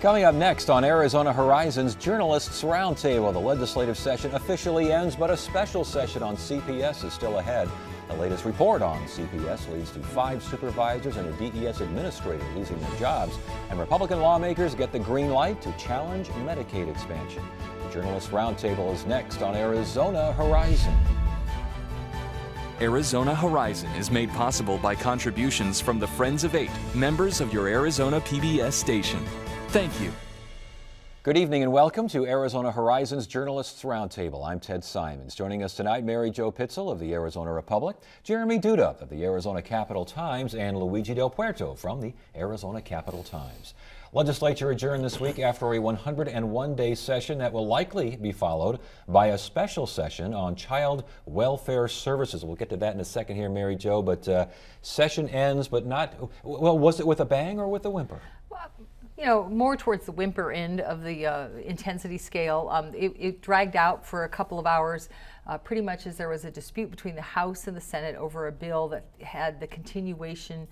Coming up next on Arizona Horizon's Journalists Roundtable, the legislative session officially ends, but a special session on CPS is still ahead. The latest report on CPS leads to 5 supervisors and a DES administrator losing their jobs, and Republican lawmakers get the green light to challenge Medicaid expansion. The Journalists Roundtable is next on Arizona Horizon. Arizona Horizon is made possible by contributions from the Friends of 8, members of your Arizona PBS station. Thank you. Good evening and welcome to Arizona Horizon's Journalists Roundtable. I'm Ted Simons. Joining us tonight, Mary Jo Pitzel of the Arizona Republic, Jeremy Duda of the Arizona Capital Times, and Luigi Del Puerto from the Arizona Capital Times. Legislature adjourned this week after a 101-day session that will likely be followed by a special session on child welfare services. We'll get to that in a second here, Mary Jo, but session ends, but not, well, was it with a bang or with a whimper? Well, you know, more towards the whimper end of the intensity scale. It dragged out for a couple of hours, pretty much as there was a dispute between the House and the Senate over a bill that had the continuation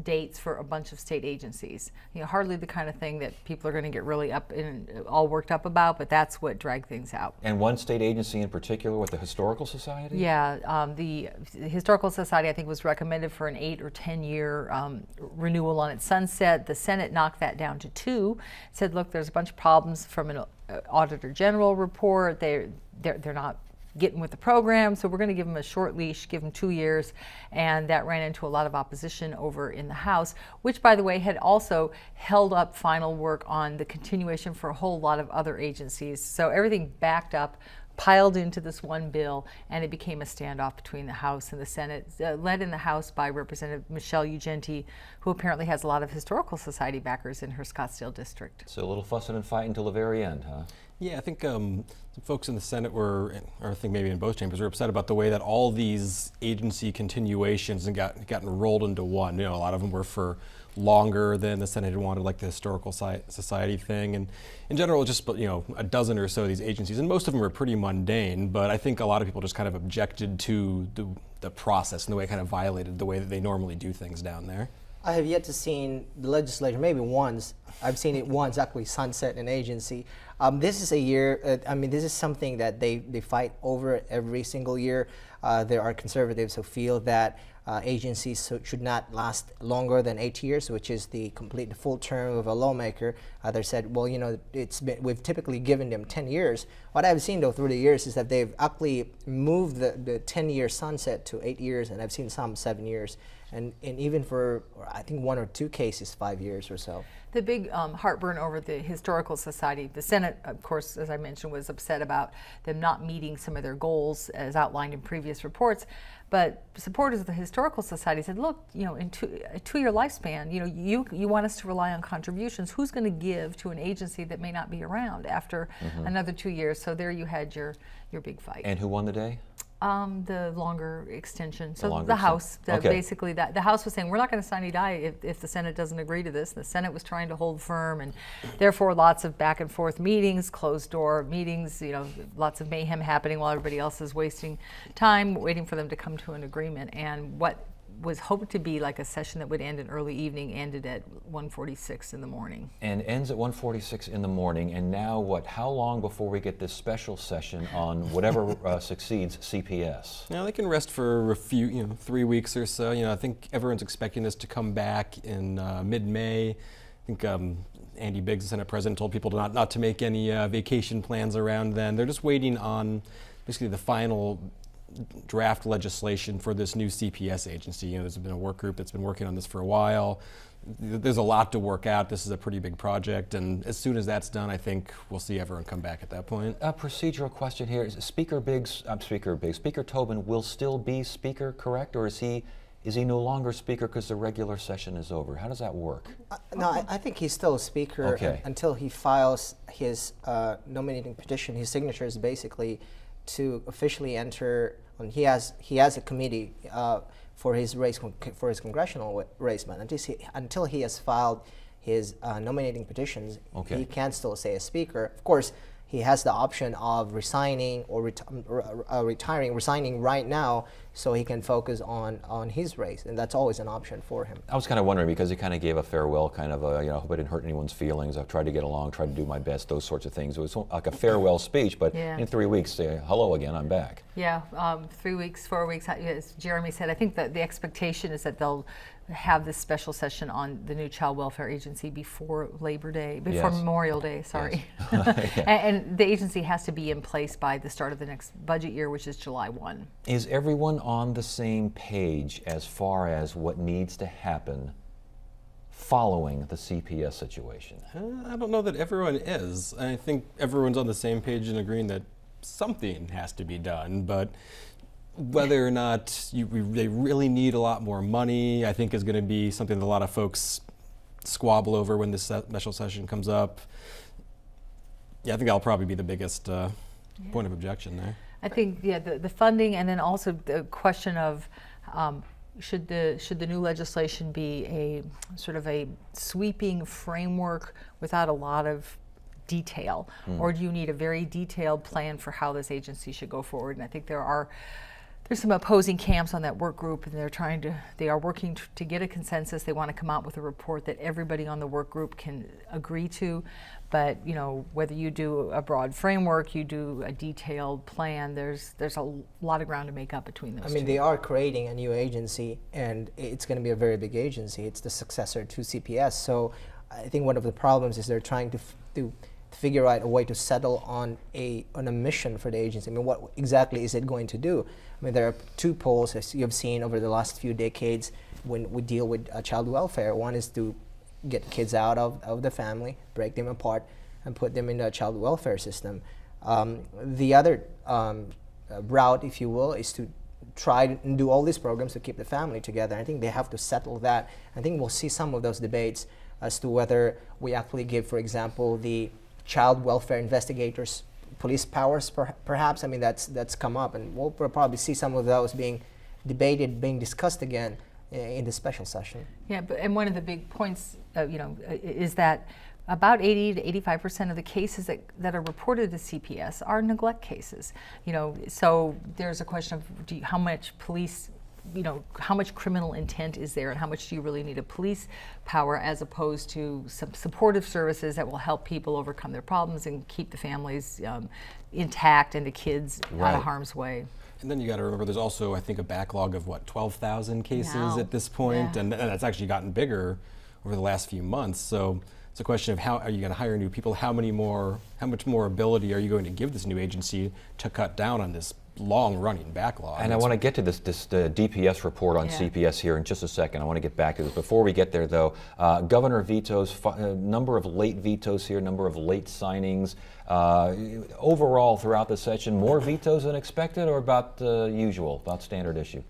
dates for a bunch of state agencies. You know, hardly the kind of thing that people are going to get really up and all worked up about, but that's what dragged things out. And one state agency in particular, with the Historical Society? Yeah, the Historical Society, I think, was recommended for an 8 or 10 year renewal on its sunset. The Senate knocked that down to 2. Said, look, there's a bunch of problems from an Auditor General report. They're not getting with the program, so we're going to give them a short leash, give them 2 years, and that ran into a lot of opposition over in the House, which, by the way, had also held up final work on the continuation for a whole lot of other agencies. So everything backed up, piled into this one bill, and it became a standoff between the House and the Senate, led in the House by Representative Michelle Ugenti, who apparently has a lot of Historical Society backers in her Scottsdale district. So a little fussing and fighting till the very end, huh? Yeah, I think some folks in the Senate were, or I think maybe in both chambers, were upset about the way that all these agency continuations and gotten rolled into one. You know, a lot of them were for longer than the Senate had wanted, like the Historical Society thing, and in general, just a dozen or so of these agencies, and most of them were pretty mundane. But I think a lot of people just kind of objected to the process and the way it kind of violated the way that they normally do things down there. I have yet to see the legislature, maybe once, I've seen it once actually sunset an agency. This is a year, this is something that they fight over every single year. There are conservatives who feel that agencies should not last longer than 8 years, which is the full term of a lawmaker. Others said, well, we've typically given them 10 years. What I've seen though through the years is that they've actually moved the 10-year sunset to 8 years, and I've seen some 7 years. And even for, I think, 1 or 2 cases, 5 years or so. The big heartburn over the Historical Society, the Senate, of course, as I mentioned, was upset about them not meeting some of their goals as outlined in previous reports. But supporters of the Historical Society said, look, in a 2-year lifespan, you want us to rely on contributions. Who's going to give to an agency that may not be around after another 2 years? So there you had your big fight. And who won the day? The longer extension. So longer the House, okay. Basically, the House was saying, we're not going to sine die if the Senate doesn't agree to this. The Senate was trying to hold firm, and therefore lots of back and forth meetings, closed door meetings, lots of mayhem happening while everybody else is wasting time waiting for them to come to an agreement. And what was hoped to be like a session that would end in early evening ended at 1:46 in the morning. And ends at 1:46 in the morning. And now what? How long before we get this special session on whatever succeeds CPS? Now they can rest for a few, 3 weeks or so. I think everyone's expecting this to come back in mid-May. I think Andy Biggs, the Senate President, told people not to make any vacation plans around then. They're just waiting on basically the final draft legislation for this new CPS agency. There's been a work group that's been working on this for a while. There's a lot to work out. This is a pretty big project, and as soon as that's done, I think we'll see everyone come back at that point. A procedural question here. Speaker Tobin will still be Speaker, correct? Or is he no longer Speaker because the regular session is over? How does that work? No, I think he's still a Speaker until he files his nominating petition. His signature is basically to officially enter. He has a committee for his congressional race, but until he has filed his nominating petitions, he can still say as Speaker. Of course, he has the option of resigning or resigning right now, so he can focus on his race, and that's always an option for him. I was kind of wondering because he kind of gave a farewell, kind of a, hope I didn't hurt anyone's feelings. I've tried to get along, tried to do my best, those sorts of things. It was like a farewell speech, but Yeah. in 3 weeks, say hello again, I'm back. Yeah, 3 weeks, 4 weeks, as Jeremy said, I think that the expectation is that they'll have this special session on the new Child Welfare Agency before Labor Day, before Yes. Memorial Day, sorry. Yeah. And the agency has to be in place by the start of the next budget year, which is July 1. Is everyone on the same page as far as what needs to happen following the CPS situation? I don't know that everyone is. I think everyone's on the same page and agreeing that something has to be done, but whether or not they really need a lot more money, I think is going to be something that a lot of folks squabble over when this special session comes up. Yeah, I think that'll probably be the biggest point of objection there. I think, yeah, the funding, and then also the question of should the new legislation be a sort of a sweeping framework without a lot of detail, or do you need a very detailed plan for how this agency should go forward? And I think there's some opposing camps on that work group, and they are working to get a consensus. They want to come out with a report that everybody on the work group can agree to. But whether you do a broad framework, you do a detailed plan, there's a lot of ground to make up between those I mean, two. they are creating a new agency, and it's going to be a very big agency. It's the successor to CPS. So I think one of the problems is they're trying to figure out a way to settle on a mission for the agency. I mean, what exactly is it going to do? I mean, there are two poles, as you've seen over the last few decades when we deal with child welfare. One is to get kids out of the family, break them apart, and put them in the child welfare system. The other route, if you will, is to try and do all these programs to keep the family together. I think they have to settle that. I think we'll see some of those debates as to whether we actually give, for example, the child welfare investigators police powers, perhaps. I mean, that's come up, and we'll probably see some of those being debated, being discussed again in the special session. Yeah, and one of the big points, is that about 80 to 85% of the cases that are reported to CPS are neglect cases. So there's a question of how much police, how much criminal intent is there, and how much do you really need a police power, as opposed to some supportive services that will help people overcome their problems and keep the families intact and the kids out Right. of harm's way. And then you got to remember, there's also, I think, a backlog of 12,000 cases Now. at this point, Yeah. and that's actually gotten bigger over the last few months. So it's a question of how are you going to hire new people? How much more ability are you going to give this new agency to cut down on this long-running backlog? And I want to get to this DPS report on Yeah. CPS here in just a second. I want to get back to this. Before we get there, though, Governor vetoes, number of late vetoes here, number of late signings. Overall, throughout the session, more vetoes than expected, or about usual, about standard issue?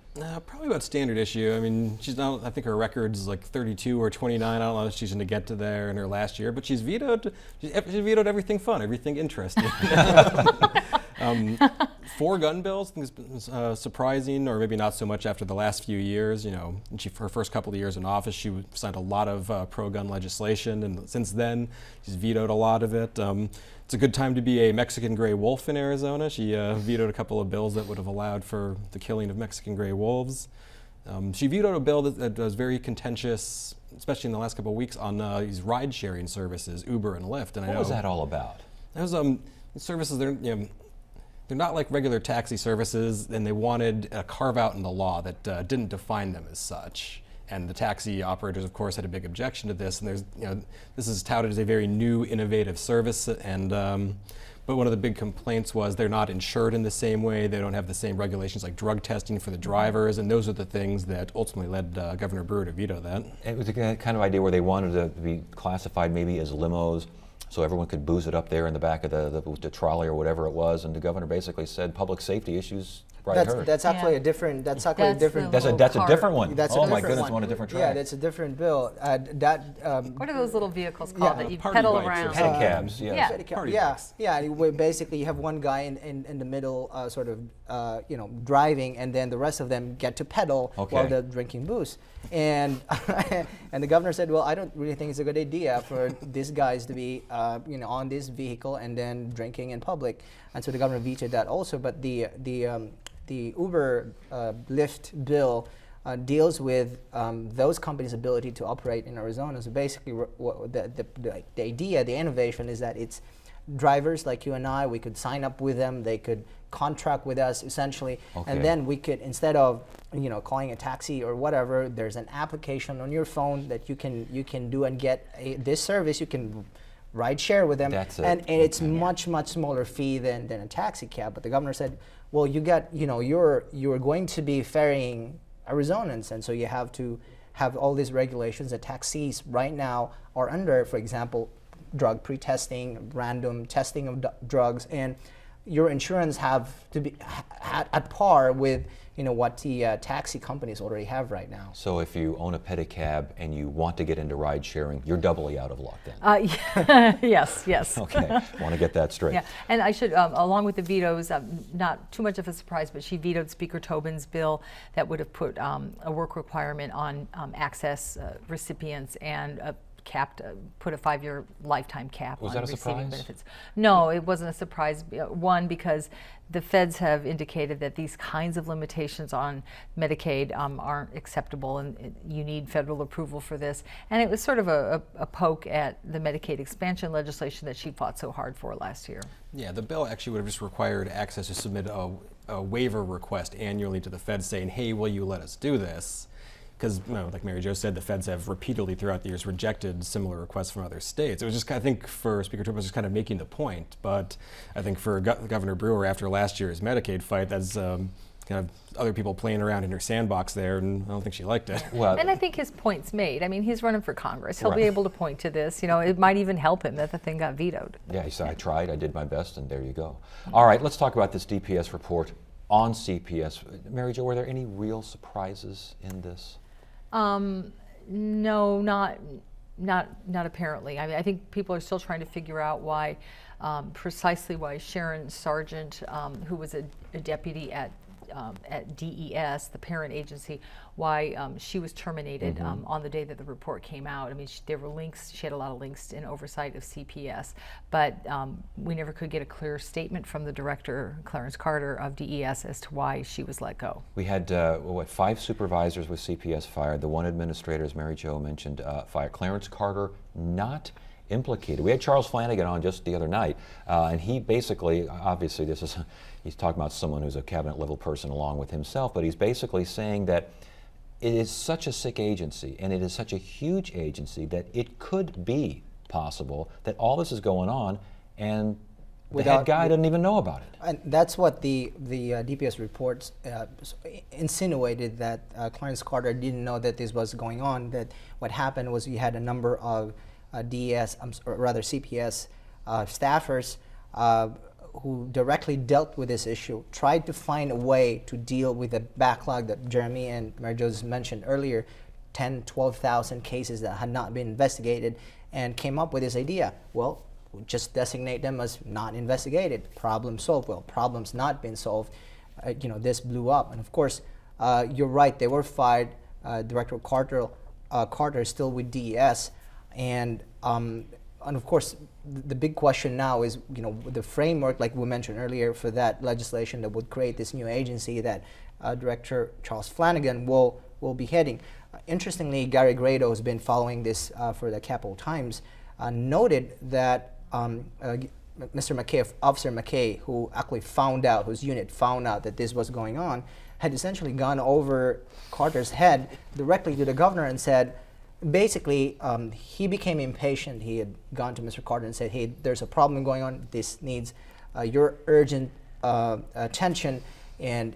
Probably about standard issue. I mean, I think her record's like 32 or 29. I don't know if she's going to get to there in her last year, but she's vetoed everything fun, everything interesting. 4 gun bills, I think has been surprising, or maybe not so much after the last few years. Her first couple of years in office, she signed a lot of pro-gun legislation, and since then, she's vetoed a lot of it. It's a good time to be a Mexican gray wolf in Arizona. She vetoed a couple of bills that would have allowed for the killing of Mexican gray wolves. She vetoed a bill that was very contentious, especially in the last couple of weeks, on these ride-sharing services, Uber and Lyft. And What was that all about? Those services, they're not like regular taxi services, and they wanted a carve-out in the law that didn't define them as such. And the taxi operators, of course, had a big objection to this. And this is touted as a very new, innovative service. And but one of the big complaints was they're not insured in the same way. They don't have the same regulations like drug testing for the drivers. And those are the things that ultimately led Governor Brewer to veto that. It was a kind of idea where they wanted to be classified maybe as limos, so everyone could booze it up there in the back of the trolley or whatever it was. And the governor basically said public safety issues right, heard. That's actually Yeah. a different. That's actually a That's different. the That's a little different cart. one. That's a Oh my different goodness, one. I'm on a different track. Yeah, that's a different bill. What are those little vehicles called Yeah, that you party pedal bikes or around? something. Pedicabs, yes. Yeah. Party yeah, bikes. yeah. Basically, you have one guy in the middle, sort of, driving, and then the rest of them get to pedal while Okay. they're drinking booze. And and the governor said, well, I don't really think it's a good idea for these guys to be, on this vehicle and then drinking in public. And so the governor vetoed that also. But the Uber Lyft bill deals with those companies' ability to operate in Arizona. So basically, the idea, the innovation is that it's drivers like you and I, we could sign up with them, they could contract with us essentially, Okay. and then we could, instead of calling a taxi or whatever, there's an application on your phone that you can do and get this service. You can ride share with them, That's it. and it's Okay. much smaller fee than a taxi cab. But the governor said, well, you're going to be ferrying Arizonans, and so you have to have all these regulations that taxis right now are under. For example, drug pre-testing, random testing of drugs, and your insurance have to be at par with what the taxi companies already have right now. So if you own a pedicab and you want to get into ride sharing, you're doubly out of luck then. Yes. Okay, want to get that straight. Yeah, and I should, along with the vetoes, not too much of a surprise, but she vetoed Speaker Tobin's bill that would have put a work requirement on access recipients and put a 5-year lifetime cap Was on that a receiving surprise? benefits. No, it wasn't a surprise. One, because the feds have indicated that these kinds of limitations on Medicaid aren't acceptable, and you need federal approval for this. And it was sort of a poke at the Medicaid expansion legislation that she fought so hard for last year. Yeah, the bill actually would have just required access to submit a waiver request annually to the feds saying, hey, will you let us do this? Because, like Mary Jo said, the feds have repeatedly throughout the years rejected similar requests from other states. It was just, I think, for Speaker Tobin, was just kind of making the point. But I think for Governor Brewer, after last year's Medicaid fight, that's kind of other people playing around in her sandbox there, and I don't think she liked it. Well, And I think his point's made. I mean, he's running for Congress. He'll be Right. able to point to this. It might even help him that the thing got vetoed. yeah, he said, I tried, I did my best, and there you go. All right, let's talk about this DPS report on CPS. Mary Jo, were there any real surprises in this? No, not apparently. I mean, I think people are still trying to figure out why, precisely why Sharon Sargent, who was a deputy at DES, the parent agency, why she was terminated on the day that the report came out. I mean, there were links. She had a lot of links in oversight of CPS, but we never could get a clear statement from the director, Clarence Carter, of DES as to why she was let go. We had, 5 supervisors with CPS fired. The one administrator, as Mary Jo mentioned, fired. Clarence Carter not implicated. We had Charles Flanagan on just the other night, and he basically, obviously he's talking about someone who's a cabinet level person along with himself, but he's basically saying that it is such a sick agency and it is such a huge agency that it could be possible that all this is going on and the head guy doesn't even know about it. And that's what the DPS reports insinuated, that Clarence Carter didn't know that this was going on. That what happened was you had a number of CPS staffers who directly dealt with this issue, tried to find a way to deal with the backlog that Jeremy and Mary Jo mentioned earlier, 10, 12,000 cases that had not been investigated, and came up with this idea. Well, we'll just designate them as not investigated. Problem solved. Well, problems not been solved. This blew up. And of course, you're right, they were fired. Director Carter is still with DES. And of course, the big question now is, the framework, like we mentioned earlier, for that legislation that would create this new agency that Director Charles Flanagan will be heading. Interestingly, Gary Grado has been following this for the Capital Times, noted that Mr. McKay, Officer McKay, who actually whose unit found out that this was going on, had essentially gone over Carter's head directly to the governor and said, basically, he became impatient. He had gone to Mr. Carter and said, hey, there's a problem going on. This needs your urgent attention, and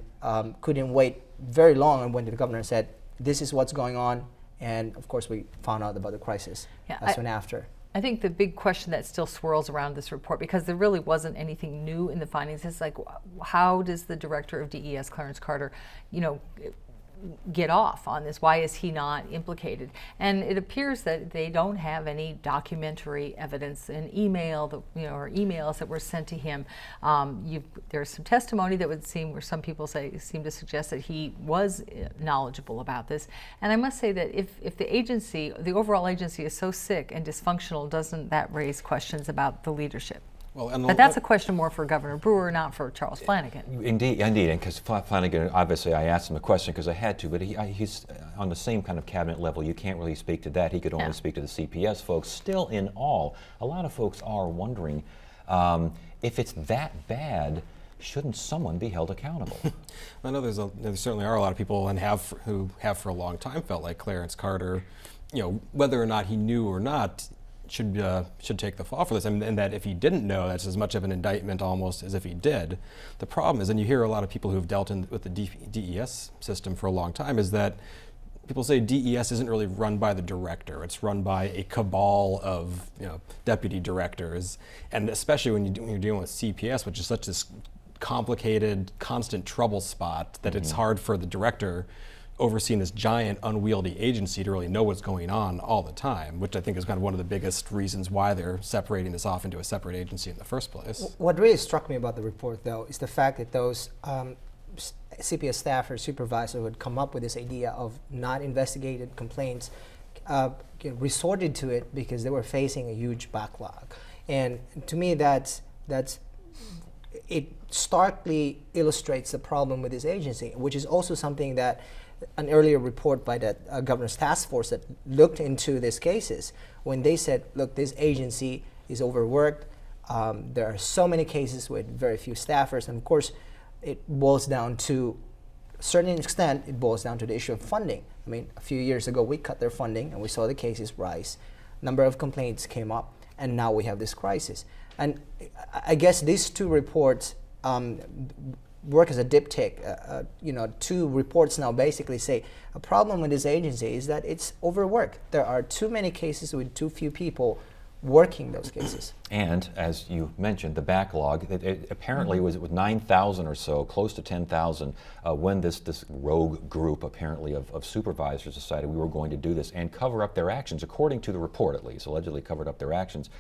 couldn't wait very long, and went to the governor and said, this is what's going on. And of course, we found out about the crisis soon after. I think the big question that still swirls around this report, because there really wasn't anything new in the findings, is like, how does the director of DES, Clarence Carter, get off on this? Why is he not implicated? And it appears that they don't have any documentary evidence in email, or emails that were sent to him. There's some testimony that would seem, where some people seem to suggest that he was knowledgeable about this. And I must say that if the agency, the overall agency, is so sick and dysfunctional, doesn't that raise questions about the leadership? Well, But that's a question more for Governor Brewer, not for Charles Flanagan. Indeed, and because Flanagan, obviously I asked him a question because I had to, but he's on the same kind of cabinet level. You can't really speak to that. He could only speak to the CPS folks. Still, in all, a lot of folks are wondering if it's that bad, shouldn't someone be held accountable? I know there certainly are a lot of people who have for a long time felt like Clarence Carter, whether or not he knew or not, should take the fall for this, and that if he didn't know, that's as much of an indictment almost as if he did. The problem is, and you hear a lot of people who've dealt with the DES system for a long time, is that people say DES isn't really run by the director. It's run by a cabal of deputy directors, and especially when you're dealing with CPS, which is such this complicated, constant trouble spot that it's hard for the director overseeing this giant, unwieldy agency to really know what's going on all the time, which I think is kind of one of the biggest reasons why they're separating this off into a separate agency in the first place. What really struck me about the report, though, is the fact that those CPS staff or supervisor who had come up with this idea of not investigated complaints resorted to it because they were facing a huge backlog. And to me, it starkly illustrates the problem with this agency, which is also something that an earlier report by the governor's task force that looked into these cases, when they said, look, this agency is overworked, there are so many cases with very few staffers, and of course it boils down to, a certain extent, it boils down to the issue of funding. I mean, a few years ago we cut their funding and we saw the cases rise, number of complaints came up, and now we have this crisis. And I guess these two reports work as a diptych. Two reports now basically say a problem with this agency is that it's overworked. There are too many cases with too few people working those cases. And as you mentioned, the backlog, it apparently was with 9,000 or so, close to 10,000, when this rogue group apparently of supervisors decided we were going to do this and cover up their actions, according to the report at least, allegedly covered up their actions.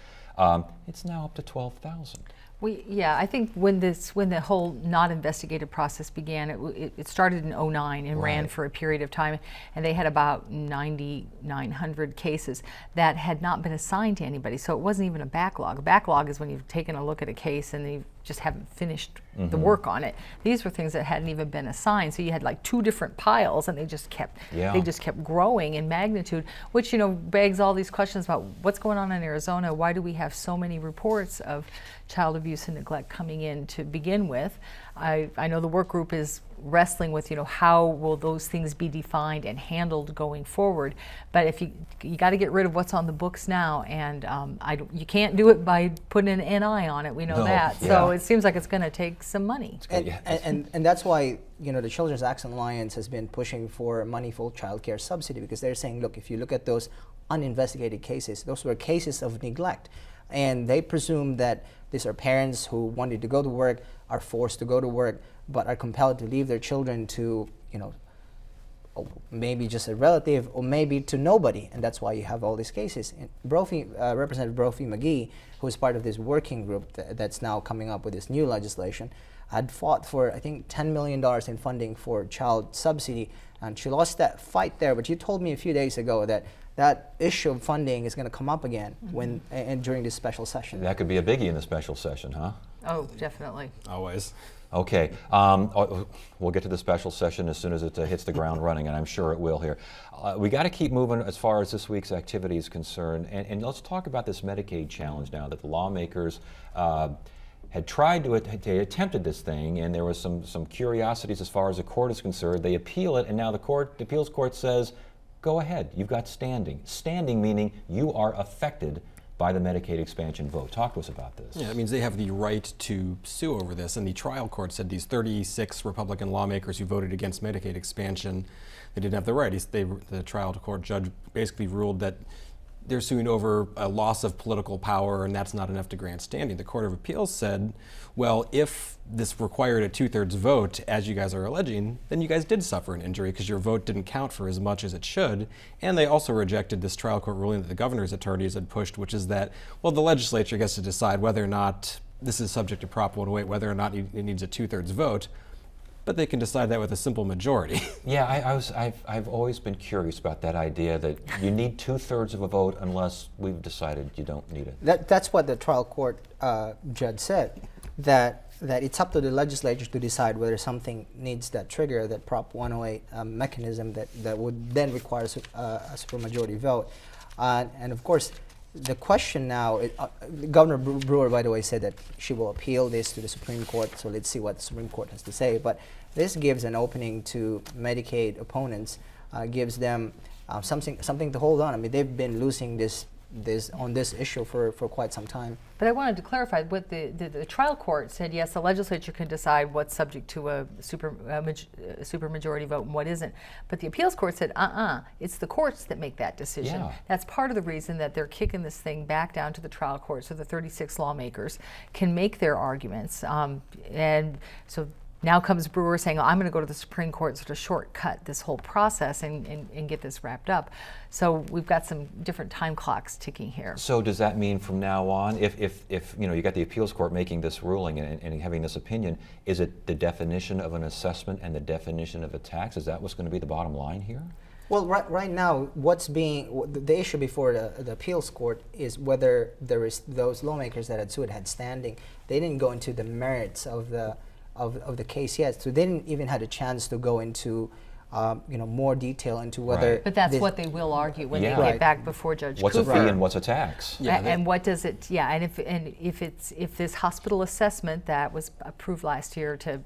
It's now up to 12,000. I think when the whole not investigated process began, it started in 2009 and ran for a period of time, and they had about 9,900 cases that had not been assigned to anybody. So it wasn't even a backlog. A backlog is when you've taken a look at a case and you just haven't finished the work on it. These were things that hadn't even been assigned. So you had like two different piles, and they just kept growing in magnitude, which begs all these questions about what's going on in Arizona. Why do we have so many reports of child abuse and neglect coming in to begin with? I know the work group is wrestling with how will those things be defined and handled going forward, but if you got to get rid of what's on the books now, and you can't do it by putting an NI on it, we know that. So it seems like it's going to take some money, and that's why the Children's Action Alliance has been pushing for money for child care subsidy, because they're saying, look, if you look at those uninvestigated cases, those were cases of neglect, and they presume that these are parents who wanted to go to work, are forced to go to work, but are compelled to leave their children to, maybe just a relative or maybe to nobody, and that's why you have all these cases. And Representative Brophy McGee, who is part of this working group that's now coming up with this new legislation, had fought for, I think, $10 million in funding for child subsidy, and she lost that fight there. But you told me a few days ago that issue of funding is going to come up again during this special session. That could be a biggie in the special session, huh? Oh, definitely. Always. Okay, we'll get to the special session as soon as it hits the ground running, and I'm sure it will here. We got to keep moving as far as this week's activity is concerned, and let's talk about this Medicaid challenge now that the lawmakers had tried to, they attempted this thing, and there was some curiosities as far as the court is concerned. They appeal it, and now the appeals court says, go ahead, you've got standing. Standing meaning you are affected by the Medicaid expansion vote. Talk to us about this. Yeah, it means they have the right to sue over this, and the trial court said these 36 Republican lawmakers who voted against Medicaid expansion, they didn't have the right. The trial court judge basically ruled that they're suing over a loss of political power, and that's not enough to grant standing. The Court of Appeals said, well, if this required a 2/3 vote, as you guys are alleging, then you guys did suffer an injury because your vote didn't count for as much as it should. And they also rejected this trial court ruling that the governor's attorneys had pushed, which is that, well, the legislature gets to decide whether or not this is subject to Prop 108, whether or not it needs a 2/3 vote. But they can decide that with a simple majority. Yeah, I've always been curious about that idea that you need 2/3 of a vote unless we've decided you don't need it. That's what the trial court judge said, that it's up to the legislature to decide whether something needs that trigger, that Prop 108 mechanism that would then require a supermajority vote. And of course, the question now, Governor Brewer, by the way, said that she will appeal this to the Supreme Court, so let's see what the Supreme Court has to say. But this gives an opening to Medicaid opponents, gives them something to hold on. I mean, they've been losing this issue for quite some time. But I wanted to clarify what the trial court said. Yes, the legislature can decide what's subject to a supermajority vote and what isn't. But the appeals court said, it's the courts that make that decision. Yeah. That's part of the reason that they're kicking this thing back down to the trial court, so the 36 lawmakers can make their arguments. And so now comes Brewer saying, I'm going to go to the Supreme Court, sort of shortcut this whole process and get this wrapped up. So we've got some different time clocks ticking here. So does that mean from now on, if you got the appeals court making this ruling and having this opinion, is it the definition of an assessment and the definition of a tax? Is that what's going to be the bottom line here? Well, right now, the issue before the appeals court is whether those lawmakers that had sued had standing. They didn't go into the merits of the case yet, so they didn't even have a chance to go into more detail into whether. Right. But that's what they will argue when they Yeah. get Right. back before Judge What's Cooper. a fee and what's a tax? Yeah, And what does it? Yeah, and if this hospital assessment that was approved last year to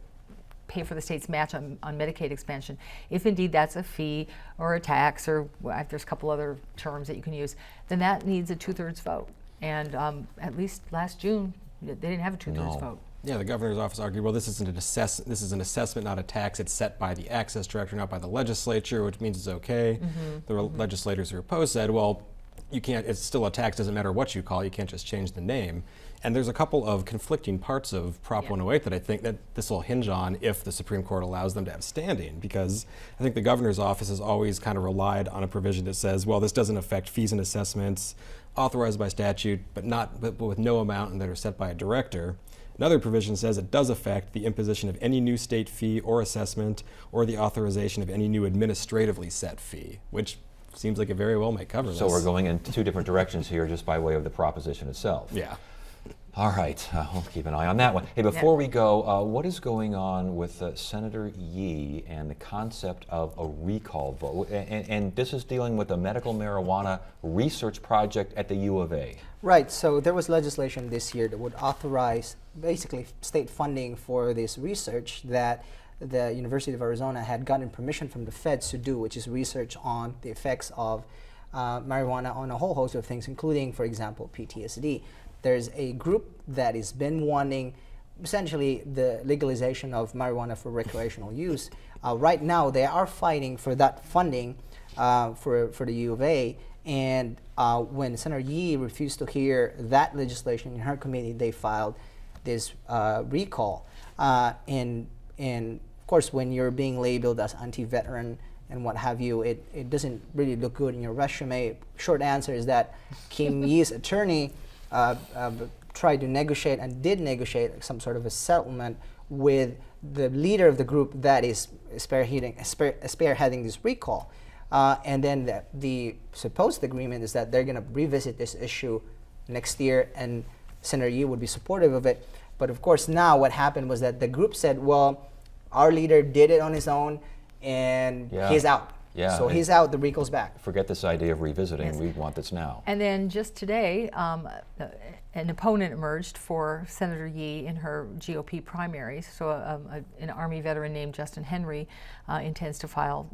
pay for the state's match on Medicaid expansion, if indeed that's a fee or a tax, or there's a couple other terms that you can use, then that needs a 2/3 vote. And at least last June, they didn't have a 2/3 No. vote. Yeah, the governor's office argued, well, this is an assessment, not a tax. It's set by the access director, not by the legislature, which means it's okay. The legislators who opposed said, well, you can't. It's still a tax. Doesn't matter what you call it. You can't just change the name. And there's a couple of conflicting parts of Prop 108 that I think that this will hinge on if the Supreme Court allows them to have standing, because I think the governor's office has always kind of relied on a provision that says, well, this doesn't affect fees and assessments authorized by statute, but with no amount and that are set by a director. Another provision says it does affect the imposition of any new state fee or assessment or the authorization of any new administratively set fee, which seems like it very well may cover this. So we're going in two different directions here just by way of the proposition itself. Yeah. All right, we'll keep an eye on that one. Hey, before we go, what is going on with Senator Yee and the concept of a recall vote? And this is dealing with the medical marijuana research project at the U of A. Right, so there was legislation this year that would authorize basically state funding for this research that the University of Arizona had gotten permission from the feds to do, which is research on the effects of marijuana on a whole host of things, including, for example, PTSD. There's a group that has been wanting essentially the legalization of marijuana for recreational use. Right now, they are fighting for that funding for the U of A. And when Senator Yee refused to hear that legislation in her committee, they filed this recall. And of course, when you're being labeled as anti-veteran and what have you, it doesn't really look good in your resume. Short answer is that Kim Yee's attorney tried to negotiate and did negotiate some sort of a settlement with the leader of the group that is spearheading this recall. And then the supposed agreement is that they're going to revisit this issue next year, and Senator Yee would be supportive of it. But of course, now what happened was that the group said, well, our leader did it on his own, and he's out. Yeah, so he's out, the recall's back. Forget this idea of revisiting. We want this now. And then just today, an opponent emerged for Senator Yee in her GOP primaries. So an Army veteran named Justin Henry intends to run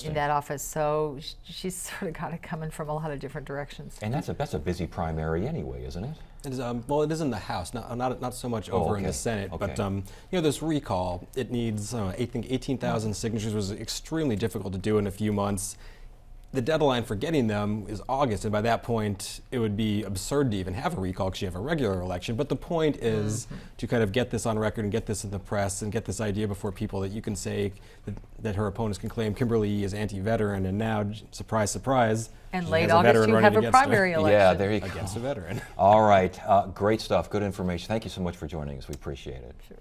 in that office. So she's sort of got it coming from a lot of different directions. And that's a busy primary anyway, isn't it? It is, well, it is in the House, not so much over in the Senate. Okay. But this recall, it needs I think 18,000 signatures. Was extremely difficult to do in a few months. the deadline for getting them is August, and by that point, it would be absurd to even have a recall because you have a regular election. But the point is to kind of get this on record and get this in the press and get this idea before people that you can say that her opponents can claim Kimberly is anti-veteran, and now, surprise, surprise, And she late has a August, veteran you running have a against her. primary election. Yeah, there you go. Against a veteran. All right, great stuff, good information. Thank you so much for joining us. We appreciate it. Sure.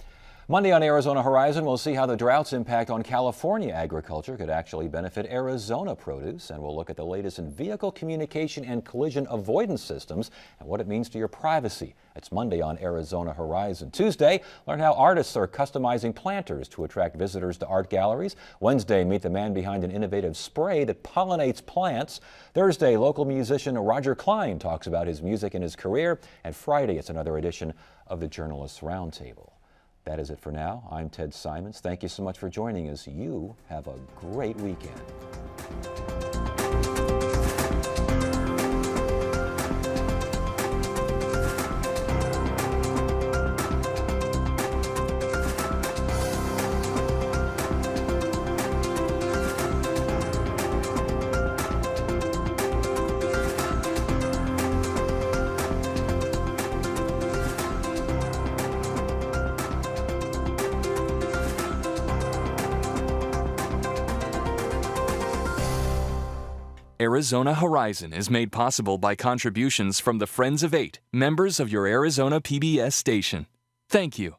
Monday on Arizona Horizon, we'll see how the drought's impact on California agriculture could actually benefit Arizona produce, and we'll look at the latest in vehicle communication and collision avoidance systems and what it means to your privacy. It's Monday on Arizona Horizon. Tuesday, learn how artists are customizing planters to attract visitors to art galleries. Wednesday, meet the man behind an innovative spray that pollinates plants. Thursday, local musician Roger Klein talks about his music and his career. And Friday, it's another edition of the Journalists Roundtable. That is it for now. I'm Ted Simons. Thank you so much for joining us. You have a great weekend. Arizona Horizon is made possible by contributions from the Friends of 8, members of your Arizona PBS station. Thank you.